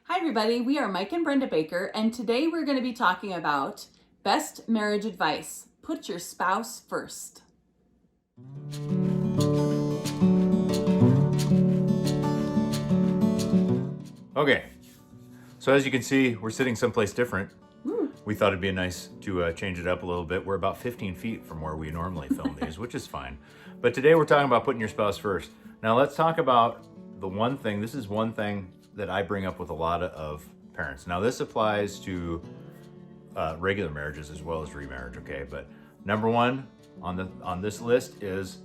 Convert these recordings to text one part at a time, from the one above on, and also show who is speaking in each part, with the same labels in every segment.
Speaker 1: Hi, everybody. We are Mike and Brenda Baker, and today we're going to be talking about best marriage advice. Put your spouse first.
Speaker 2: Okay, so as you can see, we're sitting someplace different. We thought it'd be nice to change it up a little bit. We're about 15 feet from where we normally film these, which is fine. But today we're talking about putting your spouse first. Now let's talk about the one thing. This is one thing that I bring up with a lot of parents. Now this applies to regular marriages as well as remarriage, okay? But number one on this list is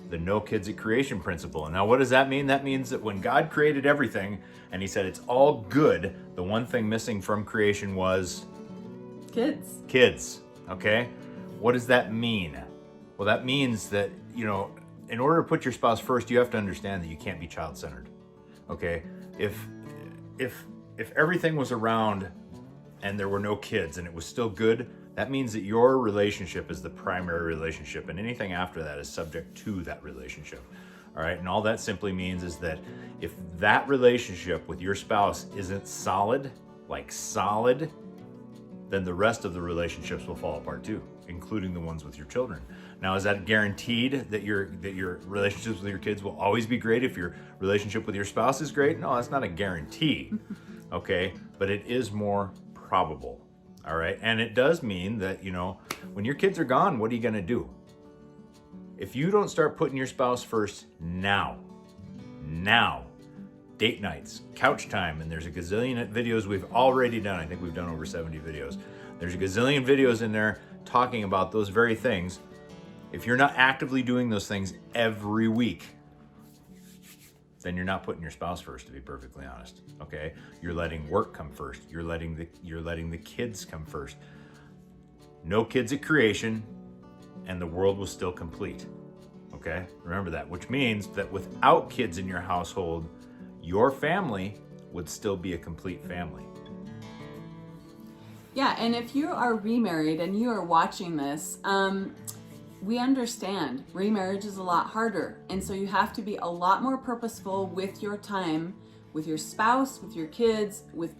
Speaker 2: the no kids at creation principle. Now, what does that mean? That means that when God created everything and he said it's all good, the one thing missing from creation was kids, okay? What does that mean? Well, that means that, in order to put your spouse first, you have to understand that you can't be child-centered, okay? If everything was around and there were no kids and it was still good, that means that your relationship is the primary relationship and anything after that is subject to that relationship. All right, and all that simply means is that if that relationship with your spouse isn't solid, then the rest of the relationships will fall apart too, including the ones with your children. Now, is that guaranteed that your relationships with your kids will always be great if your relationship with your spouse is great? No, that's not a guarantee, okay? But it is more probable. All right. And it does mean that, when your kids are gone, what are you going to do? If you don't start putting your spouse first now, date nights, couch time, and there's a gazillion videos we've already done. I think we've done over 70 videos. There's a gazillion videos in there talking about those very things. If you're not actively doing those things every week, then you're not putting your spouse first, to be perfectly honest. Okay, you're letting work come first. You're letting the kids come first. No kids at creation, and the world was still complete. Okay, remember that. Which means that without kids in your household, your family would still be a complete family.
Speaker 1: Yeah, and if you are remarried and you are watching this, we understand remarriage is a lot harder. And so you have to be a lot more purposeful with your time, with your spouse, with your kids, with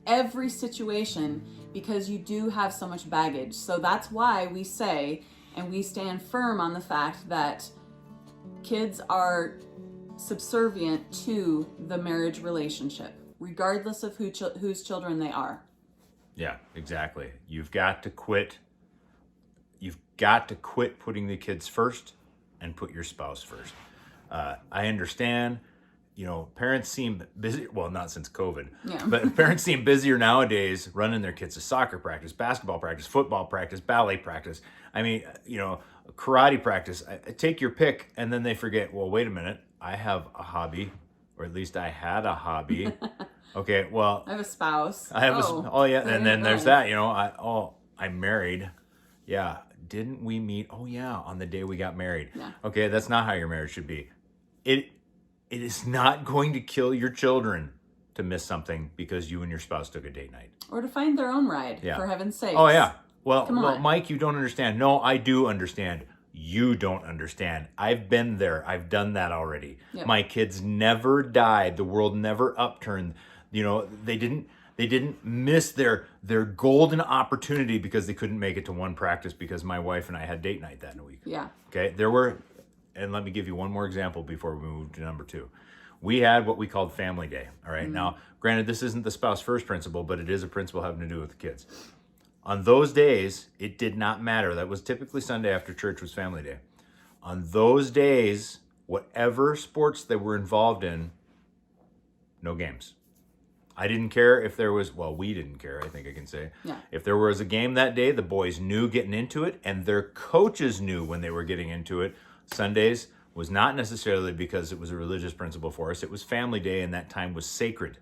Speaker 1: every situation, because you do have so much baggage. So that's why we say, and we stand firm on the fact that kids are subservient to the marriage relationship, regardless of whose children they are.
Speaker 2: Yeah, exactly. You've got to quit putting the kids first and put your spouse first. I understand, parents seem busy. Well, not since COVID, but parents seem busier nowadays running their kids to soccer practice, basketball practice, football practice, ballet practice. I mean, karate practice. Take your pick, and then they forget, well, wait a minute. I have a hobby, or at least I had a hobby. Okay, well,
Speaker 1: I have a spouse.
Speaker 2: And then there's that, I'm married. Yeah. Didn't we meet? Oh yeah, on the day we got married.
Speaker 1: Yeah.
Speaker 2: Okay, that's not how your marriage should be. It is not going to kill your children to miss something because you and your spouse took a date night.
Speaker 1: Or to find their own ride, for heaven's sake.
Speaker 2: Oh yeah. Well, Mike, you don't understand. No, I do understand. You don't understand. I've been there. I've done that already. Yep. My kids never died. The world never upturned. They didn't miss their golden opportunity because they couldn't make it to one practice because my wife and I had date night that week.
Speaker 1: Yeah.
Speaker 2: Okay. And let me give you one more example before we move to number 2. We had what we called family day. All right. Mm-hmm. Now, granted, this isn't the spouse first principle, but it is a principle having to do with the kids. On those days, it did not matter. That was typically Sunday after church was family day. On those days, whatever sports they were involved in, no games. I didn't care if there was, we didn't care, I think I can say.
Speaker 1: Yeah.
Speaker 2: If there was a game that day, the boys knew getting into it, and their coaches knew when they were getting into it. Sundays was not necessarily because it was a religious principle for us. It was family day, and that time was sacred.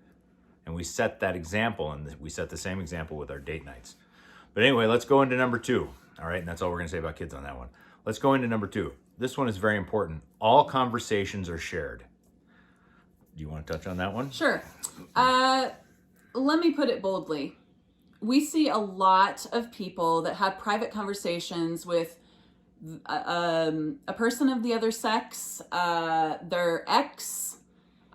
Speaker 2: And we set that example, and we set the same example with our date nights. But anyway, let's go into number 2. All right, and that's all we're going to say about kids on that one. Let's go into number 2. This one is very important. All conversations are shared. Do you want to touch on that one?
Speaker 1: Sure. Let me put it boldly. We see a lot of people that have private conversations with a person of the other sex, their ex,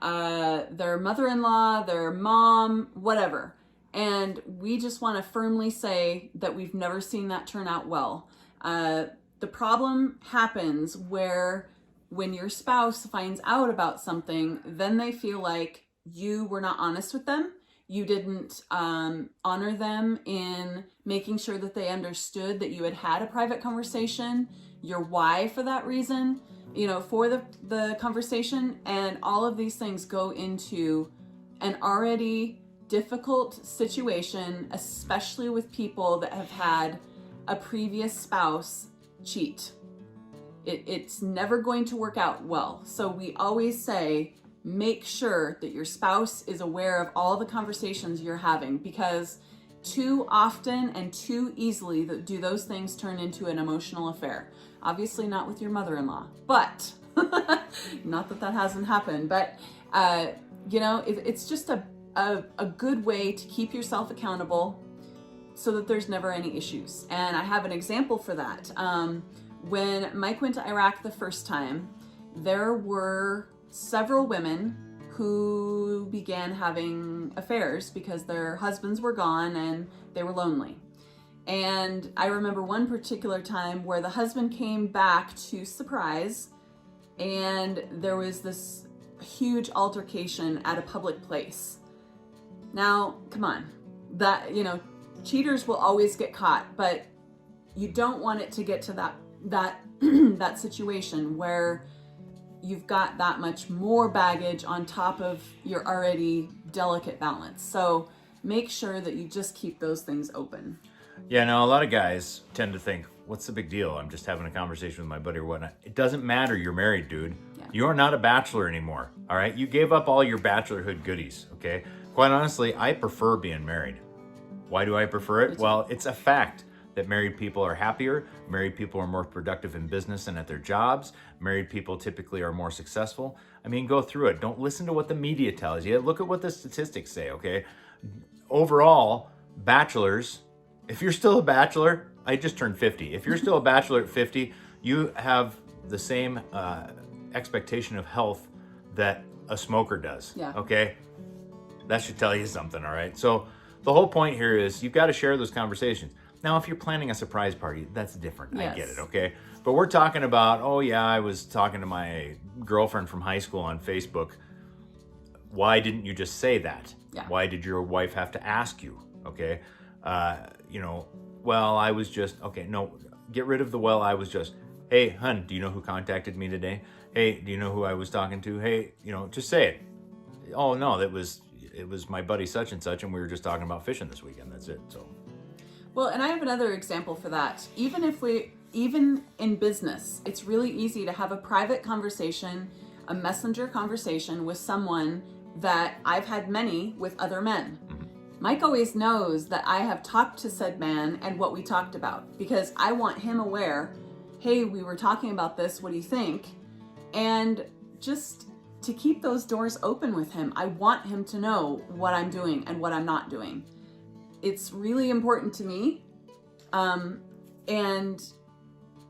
Speaker 1: their mother-in-law, their mom, whatever. And we just want to firmly say that we've never seen that turn out well. The problem happens when your spouse finds out about something, then they feel like you were not honest with them. You didn't honor them in making sure that they understood that you had had a private conversation, your why for that reason, for the conversation. And all of these things go into an already difficult situation, especially with people that have had a previous spouse cheat. It's never going to work out well. So we always say, make sure that your spouse is aware of all the conversations you're having, because too often and too easily do those things turn into an emotional affair. Obviously not with your mother-in-law, but not that hasn't happened, but it's just a good way to keep yourself accountable so that there's never any issues. And I have an example for that. When Mike went to Iraq the first time, there were several women who began having affairs because their husbands were gone and they were lonely. And I remember one particular time where the husband came back to surprise, and there was this huge altercation at a public place. Now, come on, cheaters will always get caught, but you don't want it to get to that situation where you've got that much more baggage on top of your already delicate balance. So make sure that you just keep those things open.
Speaker 2: Yeah, now a lot of guys tend to think, what's the big deal? I'm just having a conversation with my buddy or whatnot. It doesn't matter. You're married, dude.
Speaker 1: Yeah.
Speaker 2: You are not a bachelor anymore. All right. You gave up all your bachelorhood goodies. Okay. Quite honestly, I prefer being married. Why do I prefer it? Well, it's a fact that married people are happier. Married people are more productive in business and at their jobs. Married people typically are more successful. I mean, go through it. Don't listen to what the media tells you. Look at what the statistics say, okay? Overall, bachelors, if you're still a bachelor, I just turned 50. If you're still a bachelor at 50, you have the same expectation of health that a smoker does, okay? That should tell you something, all right? So the whole point here is you've got to share those conversations. Now, if you're planning a surprise party, that's different. Yes. I get it, okay? But we're talking about, oh yeah, I was talking to my girlfriend from high school on Facebook. Why didn't you just say that?
Speaker 1: Yeah.
Speaker 2: Why did your wife have to ask you, okay? Well, I was just, okay, no, get rid of the well, I was just, hey, hun, do you know who contacted me today? Hey, do you know who I was talking to? Hey, just say it. Oh, no, it was my buddy such and such, and we were just talking about fishing this weekend. That's it, so.
Speaker 1: Well, and I have another example for that. Even in business, it's really easy to have a private conversation, a messenger conversation with someone that I've had many with other men. Mm-hmm. Mike always knows that I have talked to said man and what we talked about, because I want him aware, hey, we were talking about this, what do you think? And just to keep those doors open with him, I want him to know what I'm doing and what I'm not doing. It's really important to me. And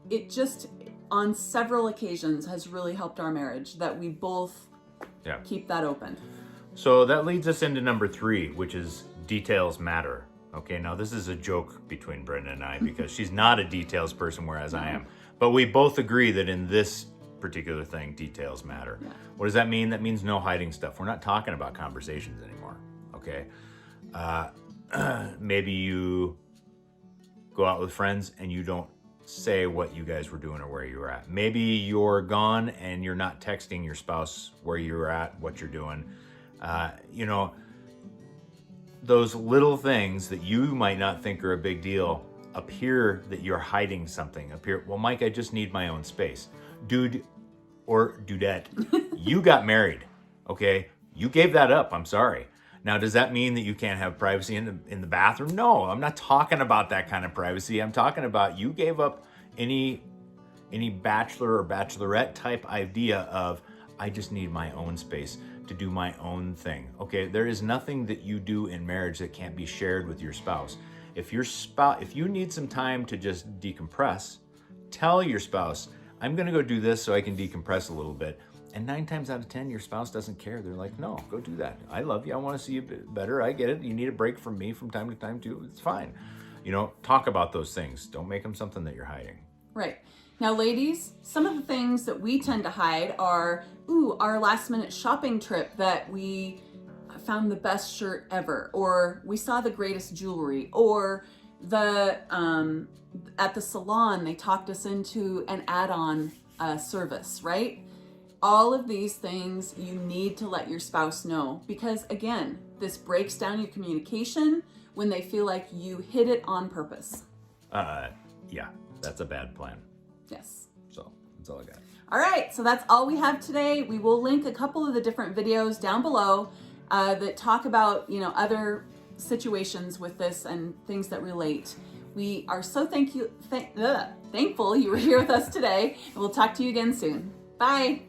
Speaker 1: it just, on several occasions, has really helped our marriage that we both keep that open.
Speaker 2: So that leads us into number 3, which is details matter. Okay, now this is a joke between Brenda and I because she's not a details person, whereas I am. But we both agree that in this particular thing, details matter. Yeah. What does that mean? That means no hiding stuff. We're not talking about conversations anymore, okay? Maybe you go out with friends and you don't say what you guys were doing or where you were at. Maybe you're gone and you're not texting your spouse where you're at, what you're doing. Those little things that you might not think are a big deal appear that you're hiding something. Well, Mike, I just need my own space. Dude or dudette, you got married, okay? You gave that up, I'm sorry. Now, does that mean that you can't have privacy in the bathroom? No, I'm not talking about that kind of privacy. I'm talking about you gave up any bachelor or bachelorette type idea of, I just need my own space to do my own thing. Okay, there is nothing that you do in marriage that can't be shared with your spouse. If you need some time to just decompress, tell your spouse, I'm gonna go do this so I can decompress a little bit. And 9 times out of 10, your spouse doesn't care. They're like, no, go do that. I love you. I want to see you better. I get it. You need a break from me from time to time too. It's fine. You know, talk about those things. Don't make them something that you're hiding.
Speaker 1: Right. Now, ladies, some of the things that we tend to hide are, our last minute shopping trip that we found the best shirt ever, or we saw the greatest jewelry, or the at the salon they talked us into an add-on service, right? All of these things you need to let your spouse know, because again, this breaks down your communication when they feel like you hid it on purpose.
Speaker 2: Yeah, that's a bad plan.
Speaker 1: Yes.
Speaker 2: So that's all I got.
Speaker 1: All right, so that's all we have today. We will link a couple of the different videos down below that talk about, other situations with this and things that relate. We are so thankful you were here with us today, and we'll talk to you again soon. Bye.